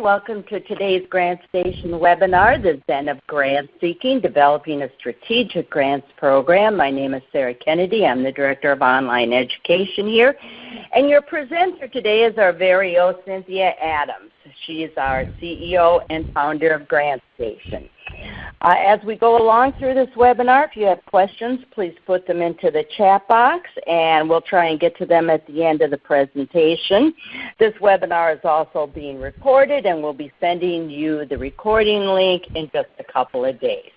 Welcome to today's GrantStation webinar, the Zen of Grantseeking, Developing a Strategic Grants Program. My name is Sarah Kennedy. I'm the Director of Online Education here. And your presenter today is our very own Cynthia Adams. She is our CEO and founder of GrantStation. As we go along through this webinar, if you have questions, please put them into the chat box, and we'll try and get to them at the end of the presentation. This webinar is also being recorded, and we'll be sending you the recording link in just a couple of days.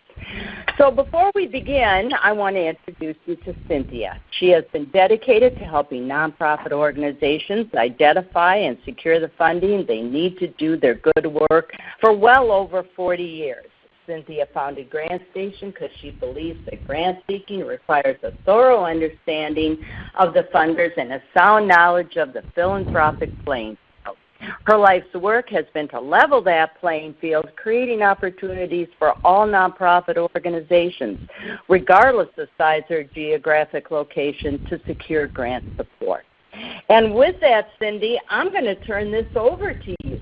So before we begin, I want to introduce you to Cynthia. She has been dedicated to helping nonprofit organizations identify and secure the funding they need to do their good work for well over 40 years. Cynthia founded GrantStation because she believes that grant seeking requires a thorough understanding of the funders and a sound knowledge of the philanthropic playing field. Her life's work has been to level that playing field, creating opportunities for all nonprofit organizations, regardless of size or geographic location, to secure grant support. And with that, Cindy, I'm going to turn this over to you.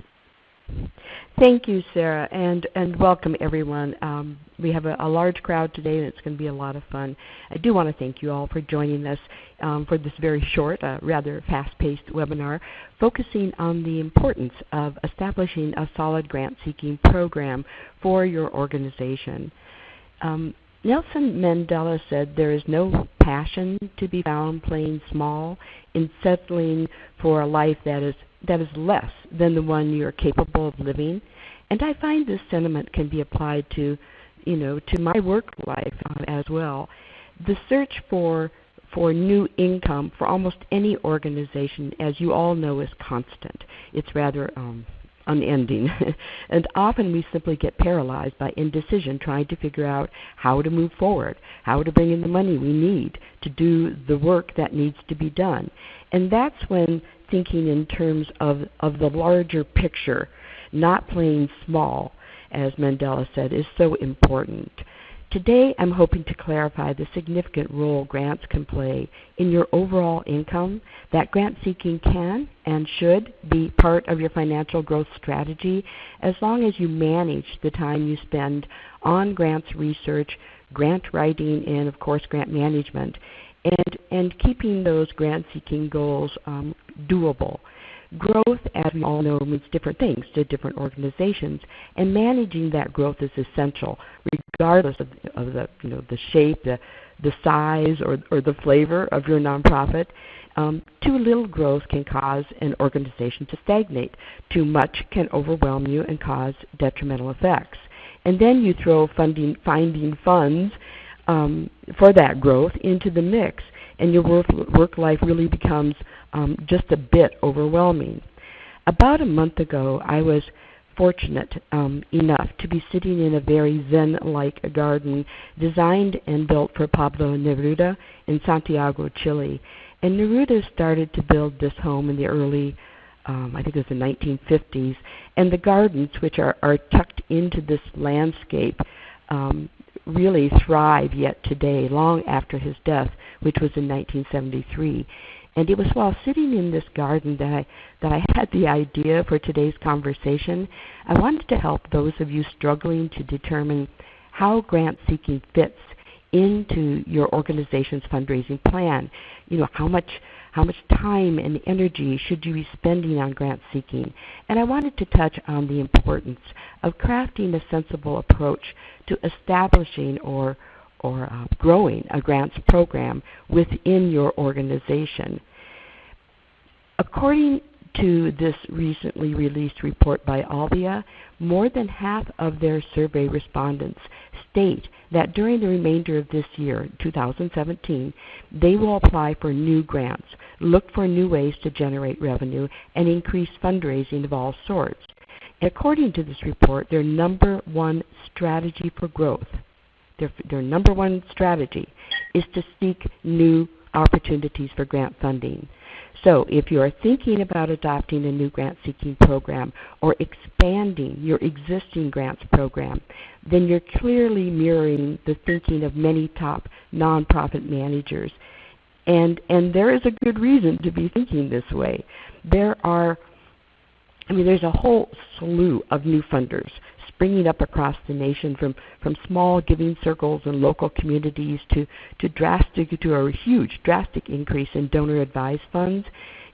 Thank you, Sarah, and welcome everyone. We have a large crowd today, and it's going to be a lot of fun. I do want to thank you all for joining us for this very short, rather fast-paced webinar, focusing on the importance of establishing a solid grant-seeking program for your organization. Nelson Mandela said there is no passion to be found playing small in settling for a life that is less than the one you are capable of living. And I find this sentiment can be applied to my work life as well. The search for new income for almost any organization, as you all know, is constant. It's rather unending. And often we simply get paralyzed by indecision, trying to figure out how to move forward, how to bring in the money we need to do the work that needs to be done. And that's when thinking in terms of the larger picture, not playing small, as Mandela said, is so important. Today I'm hoping to clarify the significant role grants can play in your overall income, that grant seeking can and should be part of your financial growth strategy as long as you manage the time you spend on grants research, grant writing, and of course grant management, and keeping those grant-seeking goals doable. Growth, as we all know, means different things to different organizations, and managing that growth is essential, regardless of the shape, the size, or the flavor of your nonprofit. Too little growth can cause an organization to stagnate. Too much can overwhelm you and cause detrimental effects. And then you throw finding funds for that growth into the mix, and your work life really becomes just a bit overwhelming. About a month ago, I was fortunate enough to be sitting in a very Zen-like garden designed and built for Pablo Neruda in Santiago, Chile. And Neruda started to build this home in the early, I think it was the 1950s, and the gardens, which are tucked into this landscape, really thrive yet today, long after his death, which was in 1973. And it was while sitting in this garden that I had the idea for today's conversation. I wanted to help those of you struggling to determine how grant seeking fits into your organization's fundraising plan. How much time and energy should you be spending on grant seeking? And I wanted to touch on the importance of crafting a sensible approach to establishing or growing a grants program within your organization. According to this recently released report by Albia, more than half of their survey respondents state that during the remainder of this year, 2017, they will apply for new grants, look for new ways to generate revenue, and increase fundraising of all sorts. And according to this report, their number one strategy for growth, their number one strategy is to seek new opportunities for grant funding. So if you are thinking about adopting a new grant-seeking program or expanding your existing grants program, then you're clearly mirroring the thinking of many top nonprofit managers. And there is a good reason to be thinking this way. There are I mean, there's a whole slew of new funders springing up across the nation, from small giving circles and local communities to a huge drastic increase in donor-advised funds.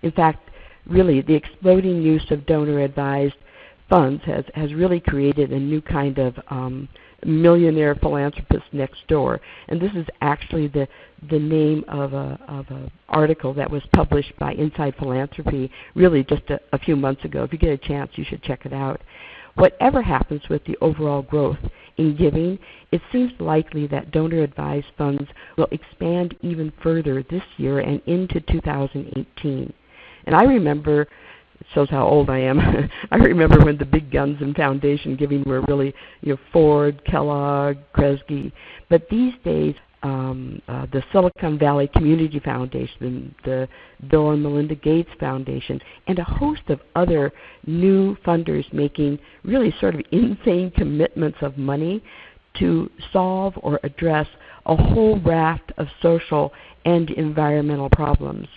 In fact, really, the exploding use of donor-advised funds has really created a new kind of millionaire philanthropist next door. And this is actually the name of a article that was published by Inside Philanthropy really just a few months ago. If you get a chance, you should check it out. Whatever happens with the overall growth in giving, it seems likely that donor-advised funds will expand even further this year and into 2018. And I remember, it shows how old I am, I remember when the big guns in foundation giving were really, Ford, Kellogg, Kresge. But these days, the Silicon Valley Community Foundation, the Bill and Melinda Gates Foundation, and a host of other new funders making really sort of insane commitments of money to solve or address a whole raft of social and environmental problems.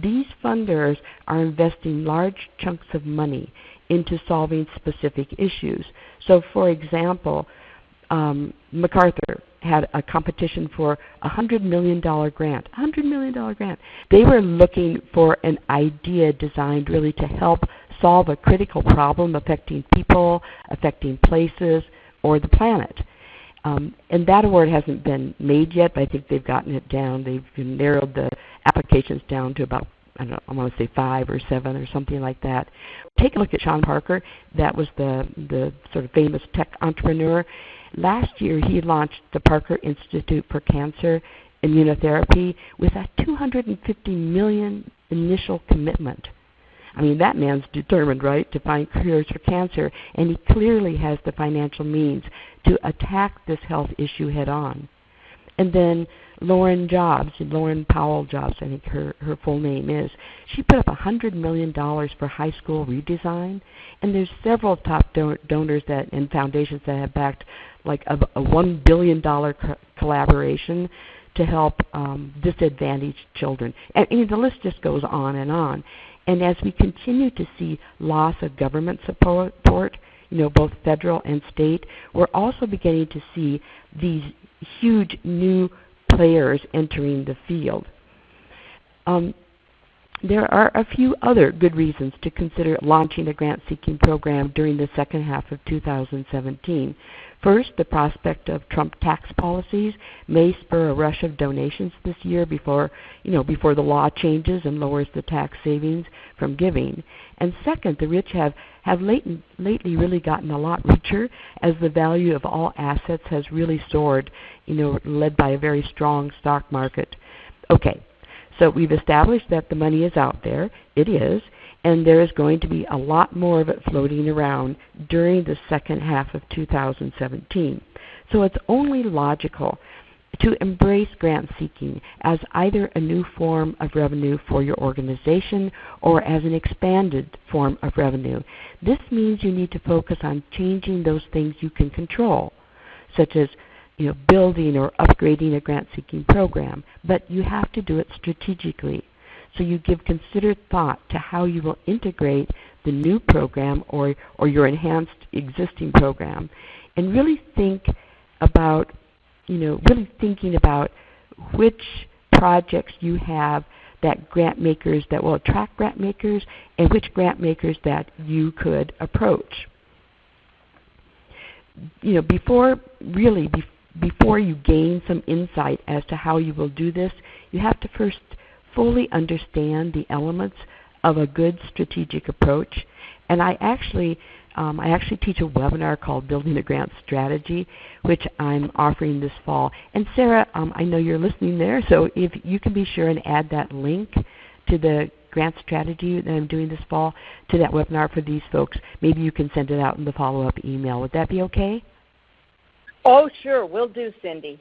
These funders are investing large chunks of money into solving specific issues. So, for example, MacArthur had a competition for a $100 million grant. $100 million grant. They were looking for an idea designed really to help solve a critical problem affecting people, affecting places, or the planet. And that award hasn't been made yet, but I think they've gotten it down. They've narrowed the applications down to about, I want to say 5 or 7 or something like that. Take a look at Sean Parker. That was the sort of famous tech entrepreneur. Last year, he launched the Parker Institute for Cancer Immunotherapy with a $250 million initial commitment. I mean, that man's determined, right, to find cures for cancer, and he clearly has the financial means to attack this health issue head on. And then Lauren Powell Jobs, I think her full name is, she put up $100 million for high school redesign, and there's several top donors and foundations that have backed like a $1 billion collaboration to help disadvantaged children. And the list just goes on. And as we continue to see loss of government support, both federal and state, we're also beginning to see these huge new players entering the field. There are a few other good reasons to consider launching a grant-seeking program during the second half of 2017. First, the prospect of Trump tax policies may spur a rush of donations this year before the law changes and lowers the tax savings from giving. And second, the rich have lately really gotten a lot richer as the value of all assets has really soared, led by a very strong stock market. Okay, so we've established that the money is out there. It is. And there is going to be a lot more of it floating around during the second half of 2017. So it's only logical to embrace grant seeking as either a new form of revenue for your organization or as an expanded form of revenue. This means you need to focus on changing those things you can control, such as building or upgrading a grant-seeking program, but you have to do it strategically. So you give considered thought to how you will integrate the new program or your enhanced existing program, and really think about, thinking about which projects you have that will attract grant makers and which grant makers that you could approach. Before you gain some insight as to how you will do this, you have to first fully understand the elements of a good strategic approach. And I actually teach a webinar called Building a Grant Strategy, which I'm offering this fall. And Sarah, I know you're listening there, so if you can be sure and add that link to the grant strategy that I'm doing this fall to that webinar for these folks, maybe you can send it out in the follow-up email. Would that be okay? Oh, sure. Will do, Cindy.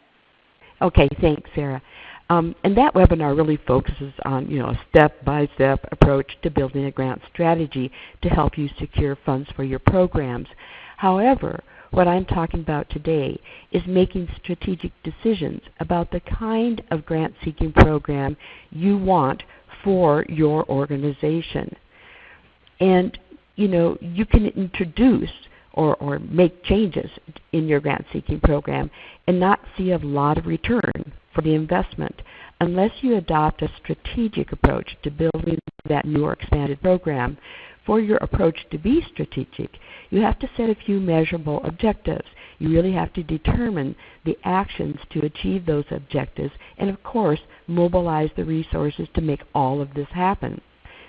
Okay, thanks, Sarah. And that webinar really focuses on, a step-by-step approach to building a grant strategy to help you secure funds for your programs. However, what I'm talking about today is making strategic decisions about the kind of grant-seeking program you want for your organization. And, you can introduce or make changes in your grant seeking program and not see a lot of return for the investment unless you adopt a strategic approach to building that new or expanded program. For your approach to be strategic, you have to set a few measurable objectives. You really have to determine the actions to achieve those objectives and, of course, mobilize the resources to make all of this happen.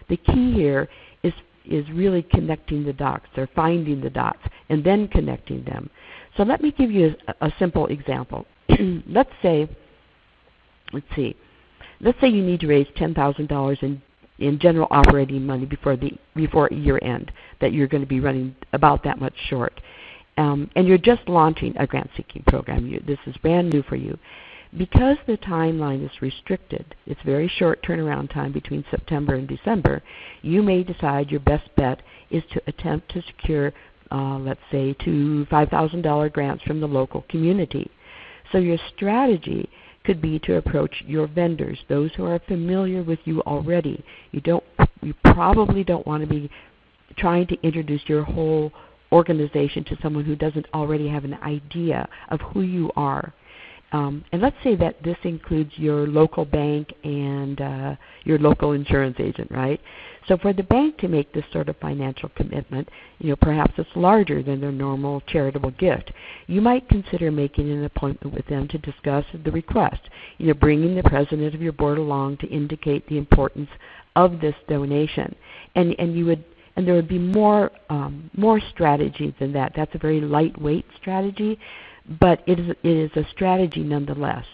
The key here is really connecting the dots, or finding the dots, and then connecting them. So let me give you a simple example. Let's say you need to raise $10,000 in general operating money before year end, that you're going to be running about that much short. And you're just launching a grant seeking program. This is brand new for you. Because the timeline is restricted, it's very short turnaround time between September and December, you may decide your best bet is to attempt to secure, let's say, $2,000 to $5,000 grants from the local community. So your strategy could be to approach your vendors, those who are familiar with you already. You probably don't want to be trying to introduce your whole organization to someone who doesn't already have an idea of who you are. And let's say that this includes your local bank and your local insurance agent, right? So for the bank to make this sort of financial commitment, perhaps it's larger than their normal charitable gift. You might consider making an appointment with them to discuss the request. Bringing the president of your board along to indicate the importance of this donation, and there would be more strategy than that. That's a very lightweight strategy, but it is a strategy nonetheless.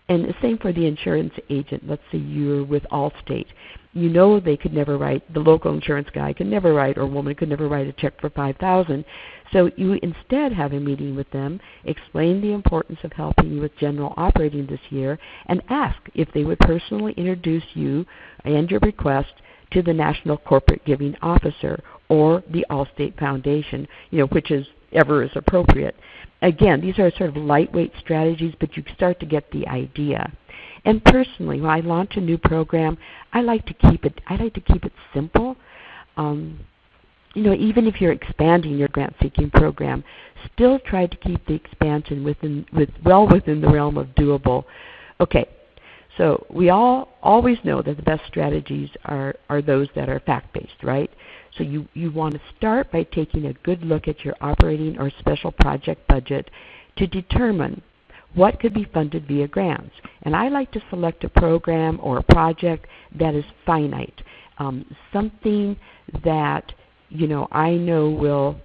And the same for the insurance agent. Let's say you're with Allstate. They could never write, the local insurance guy could never write, or woman could never write a check for $5,000. So you instead have a meeting with them, explain the importance of helping you with general operating this year, and ask if they would personally introduce you and your request to the National Corporate Giving Officer or the Allstate Foundation, whichever is appropriate. Again, these are sort of lightweight strategies, but you start to get the idea. And personally, when I launch a new program, I like to keep it simple. Even if you're expanding your grant-seeking program, still try to keep the expansion well within the realm of doable. Okay, so we always know that the best strategies are those that are fact-based, right? So you want to start by taking a good look at your operating or special project budget to determine what could be funded via grants. And I like to select a program or a project that is finite, something that I know will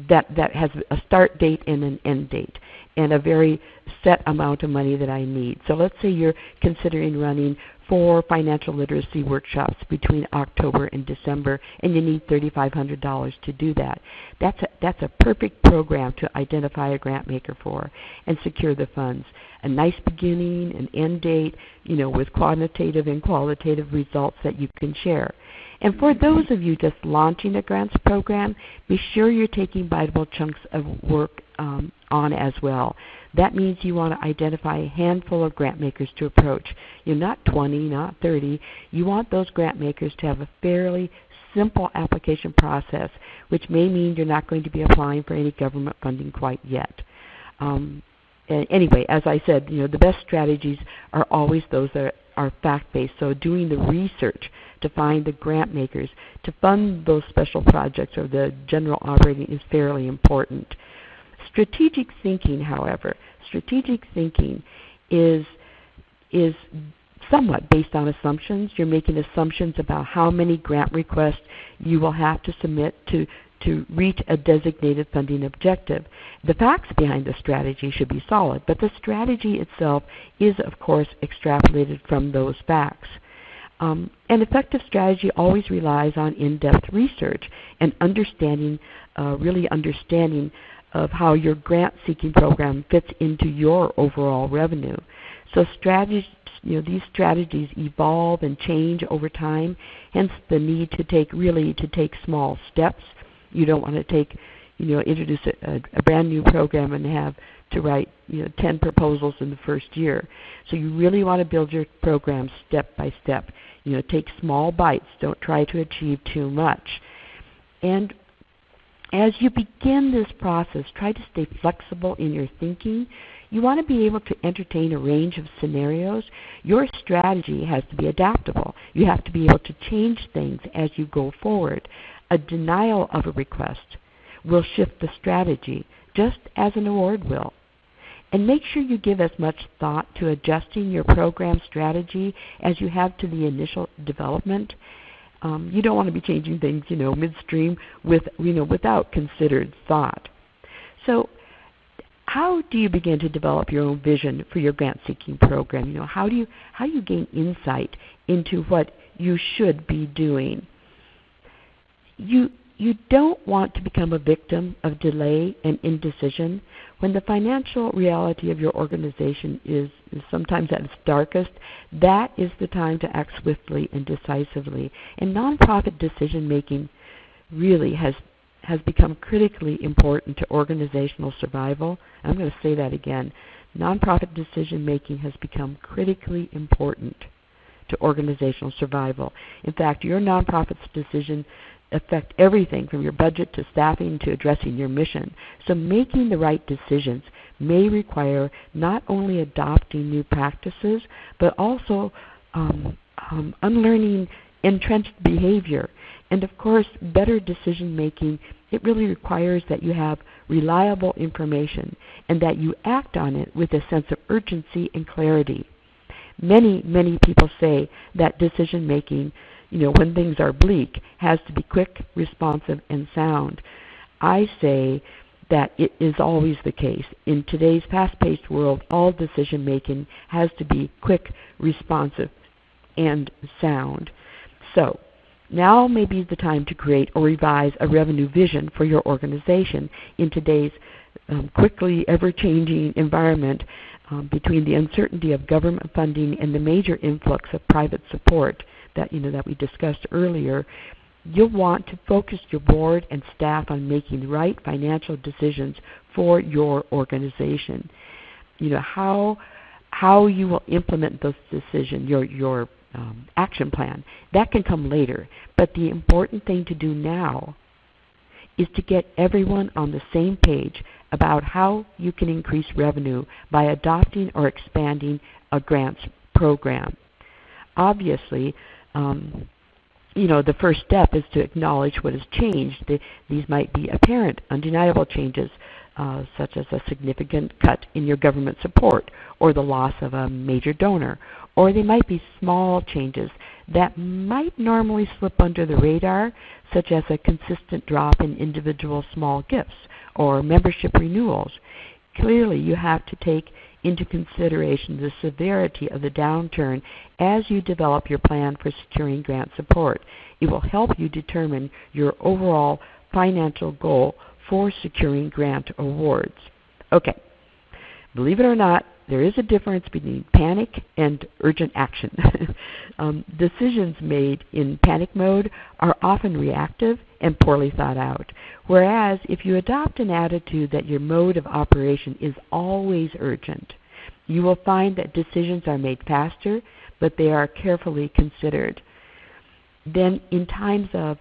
that has a start date and an end date, and a very set amount of money that I need. So let's say you're considering running 4 financial literacy workshops between October and December, and you need $3,500 to do that. That's a perfect program to identify a grant maker for and secure the funds. A nice beginning, an end date, with quantitative and qualitative results that you can share. And for those of you just launching a grants program, be sure you're taking biteable chunks of work on as well. That means you want to identify a handful of grant makers to approach. Not 20, not 30. You want those grant makers to have a fairly simple application process, which may mean you're not going to be applying for any government funding quite yet. Anyway, as I said, the best strategies are always those that are fact-based. So doing the research to find the grant makers to fund those special projects or the general operating is fairly important. Strategic thinking, however, is somewhat based on assumptions. You're making assumptions about how many grant requests you will have to submit to reach a designated funding objective. The facts behind the strategy should be solid, but the strategy itself is, of course, extrapolated from those facts. An effective strategy always relies on in-depth research and really understanding of how your grant-seeking program fits into your overall revenue. So these strategies evolve and change over time, hence the need to take small steps. You don't want to introduce a brand new program and have to write 10 proposals in the first year. So you really want to build your program step by step. Take small bites. Don't try to achieve too much. And as you begin this process, try to stay flexible in your thinking. You want to be able to entertain a range of scenarios. Your strategy has to be adaptable. You have to be able to change things as you go forward. A denial of a request will shift the strategy, just as an award will. And make sure you give as much thought to adjusting your program strategy as you have to the initial development. You don't want to be changing things, midstream without considered thought. So, how do you begin to develop your own vision for your grant-seeking program? How do you gain insight into what you should be doing? You don't want to become a victim of delay and indecision. When the financial reality of your organization is sometimes at its darkest, that is the time to act swiftly and decisively. And nonprofit decision-making really has become critically important to organizational survival. I'm going to say that again. Nonprofit decision-making has become critically important to organizational survival. In fact, your nonprofit's decision affect everything from your budget to staffing to addressing your mission. So making the right decisions may require not only adopting new practices, but also unlearning entrenched behavior. And of course, better decision making, it really requires that you have reliable information and that you act on it with a sense of urgency and clarity. Many, many people say that decision making, when things are bleak, has to be quick, responsive, and sound. I say that it is always the case. In today's fast-paced world, all decision-making has to be quick, responsive, and sound. So, now may be the time to create or revise a revenue vision for your organization in today's quickly ever-changing environment between the uncertainty of government funding and the major influx of private support that we discussed earlier. You'll want to focus your board and staff on making the right financial decisions for your organization. How you will implement those decisions, your action plan, that can come later. But the important thing to do now is to get everyone on the same page about how you can increase revenue by adopting or expanding a grants program. Obviously, the first step is to acknowledge what has changed. These might be apparent, undeniable changes, such as a significant cut in your government support or the loss of a major donor. Or they might be small changes that might normally slip under the radar, such as a consistent drop in individual small gifts or membership renewals. Clearly, you have to take into consideration the severity of the downturn as you develop your plan for securing grant support. It will help you determine your overall financial goal for securing grant awards. Okay, believe it or not, there is a difference between panic and urgent action. Decisions made in panic mode are often reactive and poorly thought out, whereas if you adopt an attitude that your mode of operation is always urgent, you will find that decisions are made faster, but they are carefully considered. Then in times of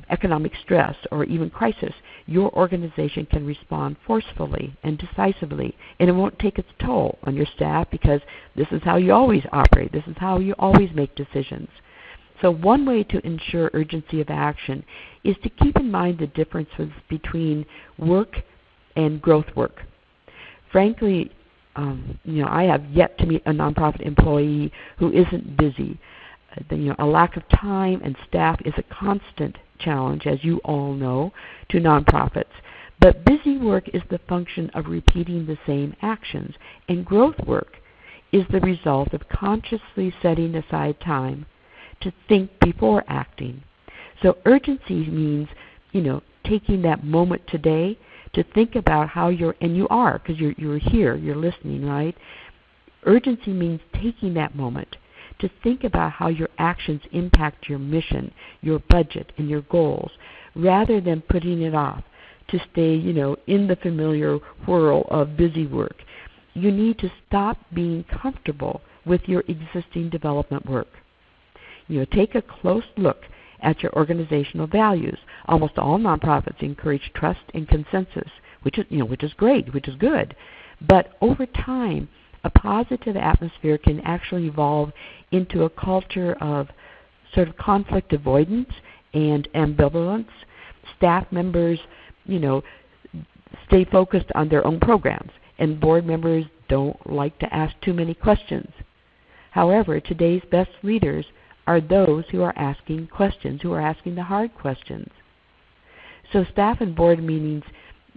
economic stress or even crisis, your organization can respond forcefully and decisively, and it won't take its toll on your staff because this is how you always operate. This is how you always make decisions. So one way to ensure urgency of action is to keep in mind the differences between work and growth work. Frankly, I have yet to meet a nonprofit employee who isn't busy. A lack of time and staff is a constant challenge, as you all know, to nonprofits. But busy work is the function of repeating the same actions, and growth work is the result of consciously setting aside time to think before acting. So urgency means, taking that moment today to think about how and you are, because you're here, you're listening, right? Urgency means taking that moment to think about how your actions impact your mission, your budget, and your goals, rather than putting it off to stay, in the familiar whirl of busy work. You need to stop being comfortable with your existing development work. Take a close look at your organizational values. Almost all nonprofits encourage trust and consensus, which is great, which is good. But over time, a positive atmosphere can actually evolve into a culture of sort of conflict avoidance and ambivalence. Staff members, stay focused on their own programs, and board members don't like to ask too many questions. However, today's best leaders are those who are asking questions, who are asking the hard questions. So staff and board meetings,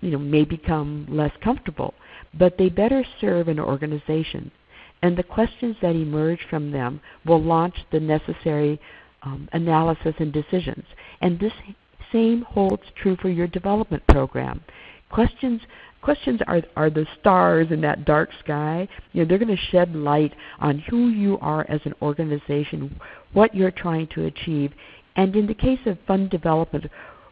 may become less comfortable, but they better serve an organization. And the questions that emerge from them will launch the necessary analysis and decisions. And this same holds true for your development program. Questions are the stars in that dark sky. They're going to shed light on who you are as an organization, what you're trying to achieve. And in the case of fund development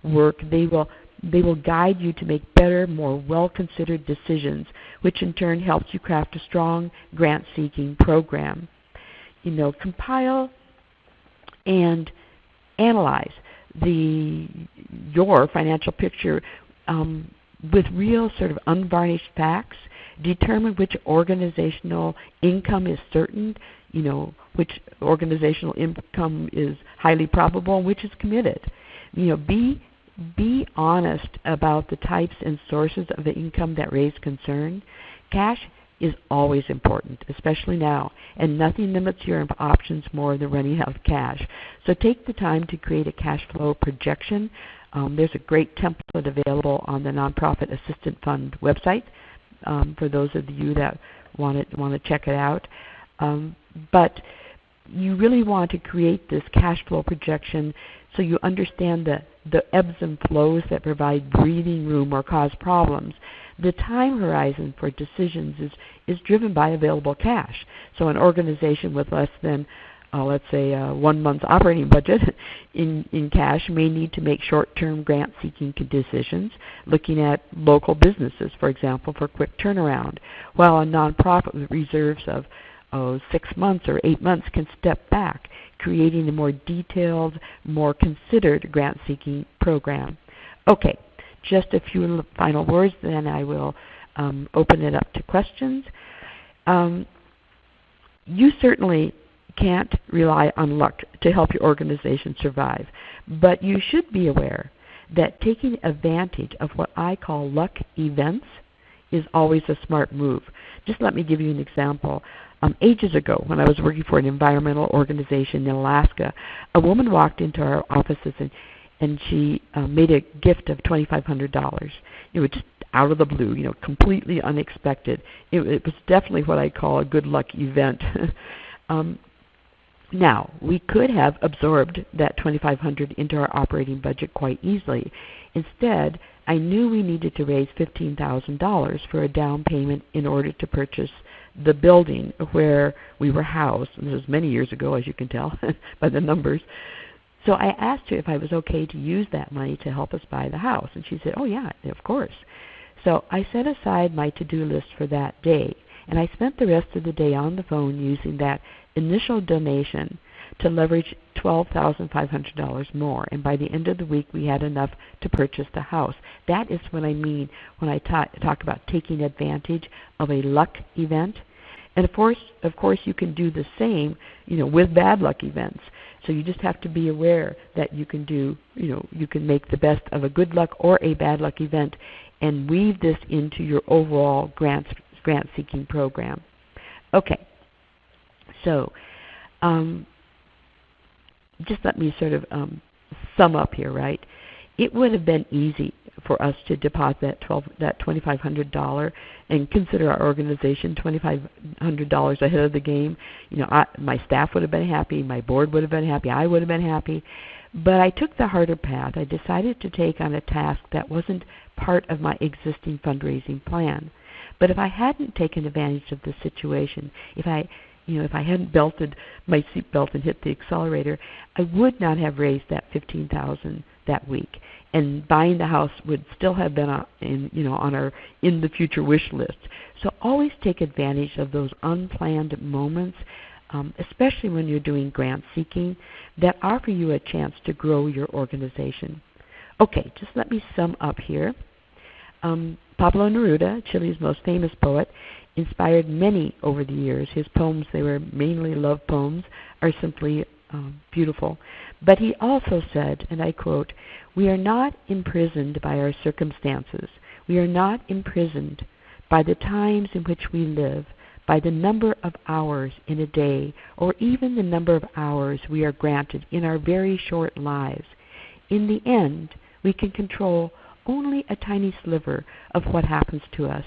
work, they will guide you to make better, more well-considered decisions, which in turn helps you craft a strong grant-seeking program. Compile and analyze your financial picture with real sort of unvarnished facts. Determine which organizational income is certain, which organizational income is highly probable, and which is committed. Be honest about the types and sources of the income that raise concern. Cash is always important, especially now, and nothing limits your options more than running out of cash. So take the time to create a cash flow projection. There's a great template available on the Nonprofit Assistant Fund website for those of you that want to check it out. But you really want to create this cash flow projection so you understand the ebbs and flows that provide breathing room or cause problems. The time horizon for decisions is driven by available cash. So an organization with less than, let's say, 1 month's operating budget in cash may need to make short-term grant-seeking decisions, looking at local businesses, for example, for quick turnaround, while a nonprofit with reserves of 6 months or 8 months can step back, creating a more detailed, more considered grant-seeking program. Okay, just a few final words, then I will open it up to questions. You certainly can't rely on luck to help your organization survive, but you should be aware that taking advantage of what I call luck events is always a smart move. Just let me give you an example. Ages ago, when I was working for an environmental organization in Alaska, a woman walked into our offices and she made a gift of $2,500. It was just out of the blue, completely unexpected. It was definitely what I call a good luck event. Now, we could have absorbed that $2,500 into our operating budget quite easily. Instead, I knew we needed to raise $15,000 for a down payment in order to purchase the building where we were housed. And this was many years ago, as you can tell by the numbers. So I asked her if I was okay to use that money to help us buy the house. And she said, oh yeah, of course. So I set aside my to-do list for that day. And I spent the rest of the day on the phone using that initial donation to leverage $12,500 more. And by the end of the week, we had enough to purchase the house. That is what I mean when I talk about taking advantage of a luck event. And of course, you can do the same, with bad luck events. So you just have to be aware that you can do, you can make the best of a good luck or a bad luck event and weave this into your overall grant-seeking program. Okay, so just let me sort of sum up here, right? It would have been easy for us to deposit that $2,500 and consider our organization $2,500 ahead of the game. My staff would have been happy, my board would have been happy, I would have been happy. But I took the harder path. I decided to take on a task that wasn't part of my existing fundraising plan. But if I hadn't taken advantage of the situation, if I hadn't belted my seatbelt and hit the accelerator, I would not have raised that $15,000 that week. And buying the house would still have been on our in the future wish list. So always take advantage of those unplanned moments. especially when you're doing grant seeking, that offer you a chance to grow your organization. Okay, just let me sum up here. Pablo Neruda, Chile's most famous poet, inspired many over the years. His poems, they were mainly love poems, are simply beautiful. But he also said, and I quote, "We are not imprisoned by our circumstances. We are not imprisoned by the times in which we live, by the number of hours in a day, or even the number of hours we are granted in our very short lives. In the end, we can control only a tiny sliver of what happens to us.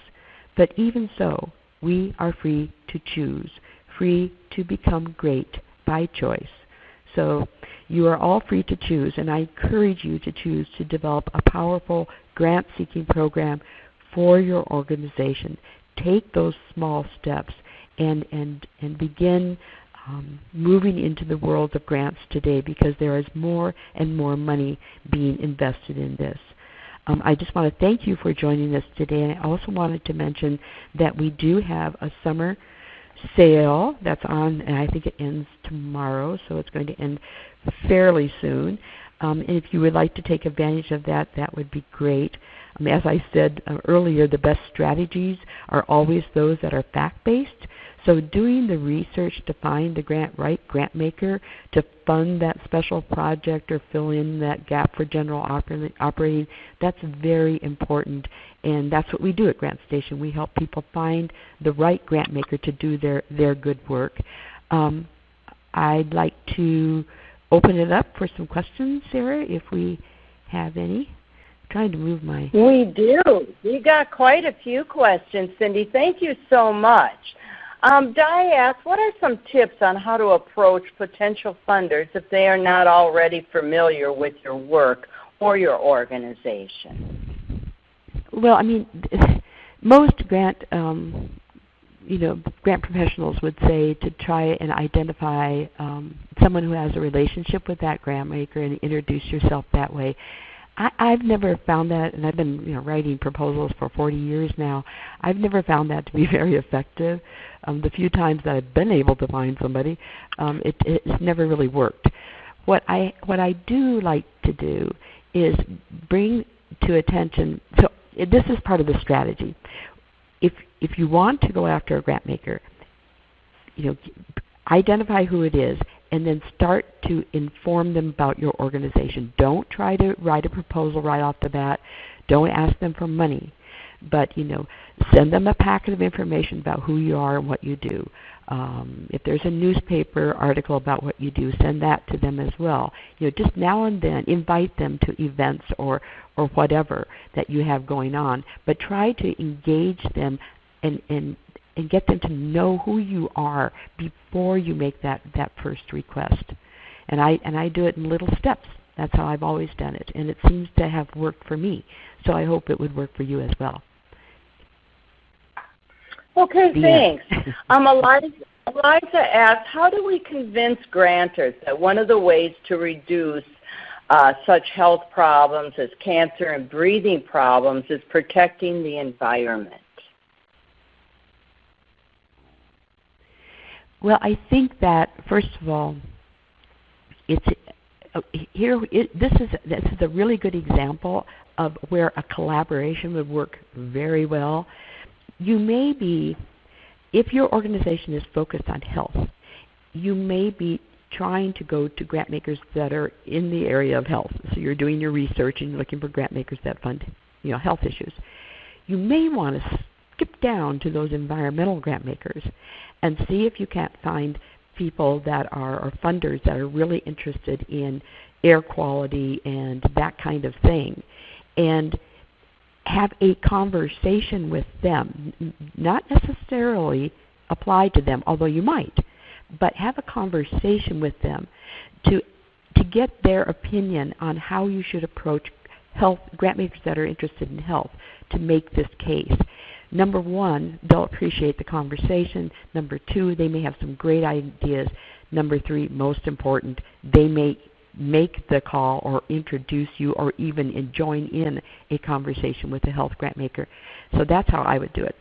But even so, we are free to choose, free to become great by choice." So you are all free to choose, and I encourage you to choose to develop a powerful grant-seeking program for your organization. Take those small steps and begin moving into the world of grants today, because there is more and more money being invested in this. I just want to thank you for joining us today, and I also wanted to mention that we do have a summer sale that's on, and I think it ends tomorrow, so it's going to end fairly soon. And if you would like to take advantage of that, that would be great. As I said earlier, the best strategies are always those that are fact-based. So doing the research to find the right grant maker to fund that special project or fill in that gap for general operating, that's very important. And that's what we do at GrantStation. We help people find the right grant maker to do their good work. I'd like to open it up for some questions, Sarah, if we have any. I'm trying to move my... We do. We got quite a few questions, Cindy. Thank you so much. Di asks, what are some tips on how to approach potential funders if they are not already familiar with your work or your organization? Well, I mean, most grant professionals would say to try and identify someone who has a relationship with that grant maker and introduce yourself that way. I've never found that, and I've been writing proposals for 40 years now. I've never found that to be very effective. The few times that I've been able to find somebody, it's never really worked. What I do like to do is bring to attention. So this is part of the strategy. If you want to go after a grant maker, identify who it is, and then start to inform them about your organization. Don't try to write a proposal right off the bat. Don't ask them for money. But, send them a packet of information about who you are and what you do. If there's a newspaper article about what you do, send that to them as well. Just now and then invite them to events or whatever that you have going on. But try to engage them and get them to know who you are before you make that first request. And I do it in little steps. That's how I've always done it. And it seems to have worked for me. So I hope it would work for you as well. Okay, thanks. Eliza asks, how do we convince grantors that one of the ways to reduce such health problems as cancer and breathing problems is protecting the environment? Well, I think that, first of all, this is a really good example of where a collaboration would work very well. You may be, if your organization is focused on health, you may be trying to go to grant makers that are in the area of health. So you're doing your research and you're looking for grant makers that fund health issues. You may want to skip down to those environmental grant makers and see if you can't find people that are, or funders that are really interested in air quality and that kind of thing, and have a conversation with them, not necessarily apply to them, although you might, but have a conversation with them to get their opinion on how you should approach health, grant makers that are interested in health, to make this case. Number one, they'll appreciate the conversation. Number two, they may have some great ideas. Number three, most important, they may make the call or introduce you or even join in a conversation with a health grant maker. So that's how I would do it.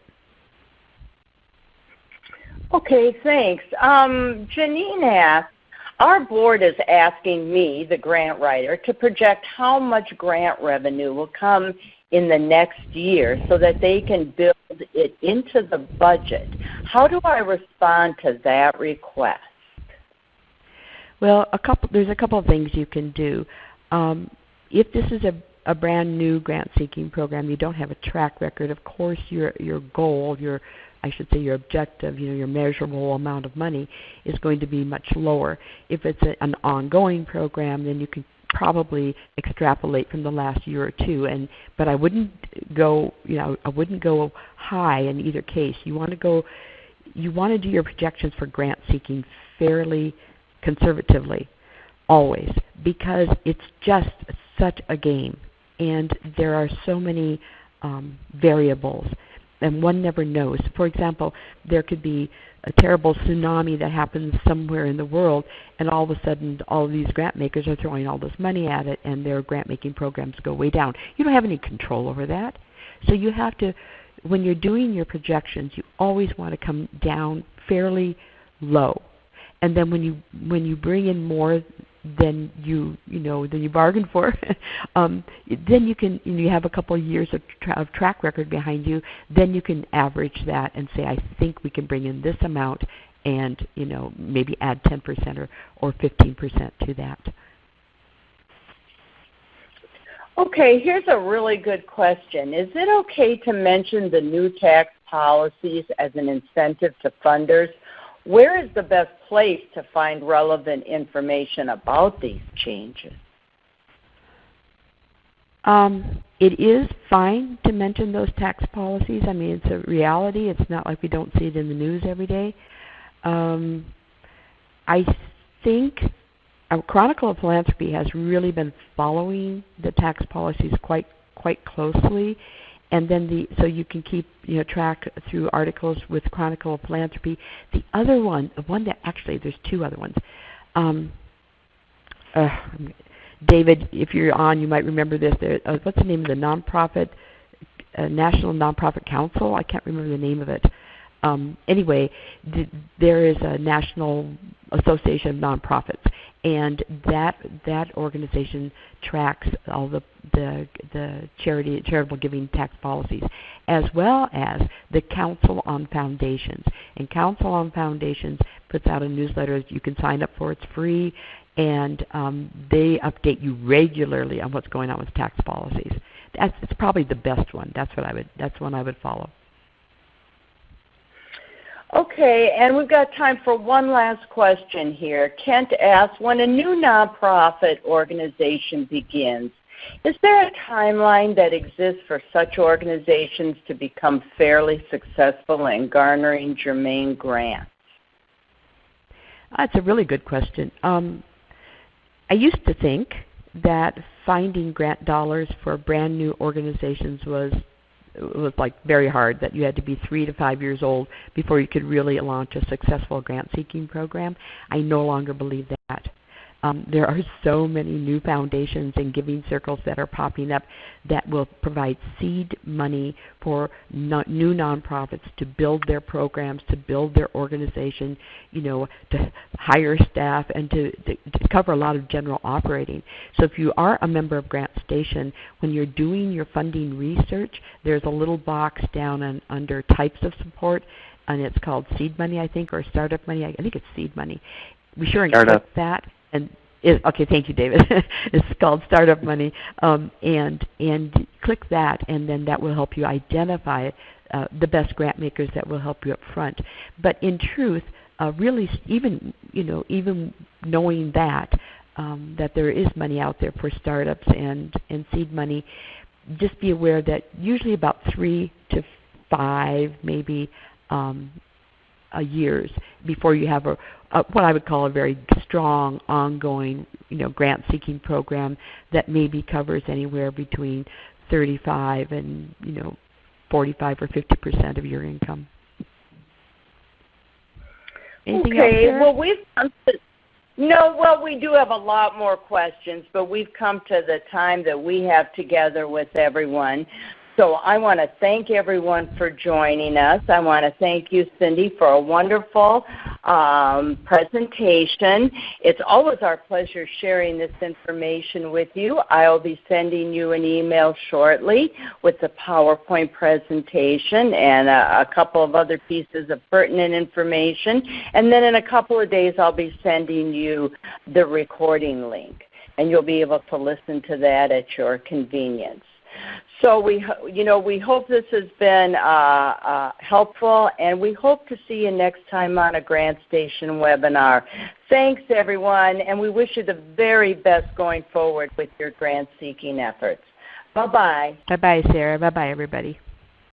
Okay, thanks. Janine asks, our board is asking me, the grant writer, to project how much grant revenue will come in the next year so that they can build it into the budget. How do I respond to that request? Well, there's a couple of things you can do. If this is a brand new grant seeking program, you don't have a track record, of course your goal, your objective, your measurable amount of money is going to be much lower. If it's an ongoing program, then you can probably extrapolate from the last year or two. But I wouldn't go, high in either case. You want to do your projections for grant seeking fairly conservatively, always, because it's just such a game, and there are so many variables, and one never knows. For example, there could be a terrible tsunami that happens somewhere in the world, and all of a sudden all of these grant makers are throwing all this money at it, and their grant making programs go way down. You don't have any control over that. So you have to, when you're doing your projections, you always want to come down fairly low. And then when you bring in more than you bargained for, then you have a couple of years of track record behind you. Then you can average that and say, I think we can bring in this amount, and maybe add 10% or 15% to that. Okay, here's a really good question. Is it okay to mention the new tax policies as an incentive to funders? Where is the best place to find relevant information about these changes? It is fine to mention those tax policies. I mean, it's a reality. It's not like we don't see it in the news every day. I think Chronicle of Philanthropy has really been following the tax policies quite closely. And then so you can keep track through articles with Chronicle of Philanthropy. The other one, that actually there's two other ones. David, if you're on, you might remember this. What's the name of the nonprofit? National Nonprofit Council. I can't remember the name of it. Anyway, there is a National Association of Nonprofits, and that organization tracks all the charitable giving tax policies, as well as the Council on Foundations. And Council on Foundations puts out a newsletter you can sign up for. It's free, and they update you regularly on what's going on with tax policies. It's probably the best one. That's one I would follow. Okay, and we've got time for one last question here. Kent asks, when a new nonprofit organization begins, is there a timeline that exists for such organizations to become fairly successful in garnering germane grants? That's a really good question. I used to think that finding grant dollars for brand new organizations was like very hard, that you had to be 3 to 5 years old before you could really launch a successful grant seeking program. I no longer believe that. There are so many new foundations and giving circles that are popping up that will provide seed money for new nonprofits to build their programs, to build their organization, to hire staff, and to cover a lot of general operating. So if you are a member of GrantStation, when you're doing your funding research, there's a little box down under types of support, and it's called seed money, I think, or startup money. I think it's seed money. Be sure and click that. Okay, thank you, David. It's called Startup Money, and click that, and then that will help you identify the best grant makers that will help you up front. But in truth, really, even knowing that there is money out there for startups and seed money, just be aware that usually about 3 to 5 maybe years before you have what I would call a very strong, ongoing, grant-seeking program that maybe covers anywhere between 35 and 45 or 50% of your income. Anything else, Sarah? Well, we do have a lot more questions, but we've come to the time that we have together with everyone. So I want to thank everyone for joining us. I want to thank you, Cindy, for a wonderful presentation. It's always our pleasure sharing this information with you. I'll be sending you an email shortly with the PowerPoint presentation and a couple of other pieces of pertinent information. And then in a couple of days, I'll be sending you the recording link, and you'll be able to listen to that at your convenience. So we hope this has been helpful, and we hope to see you next time on a GrantStation webinar. Thanks, everyone, and we wish you the very best going forward with your grant-seeking efforts. Bye-bye. Bye-bye, Sarah. Bye-bye, everybody.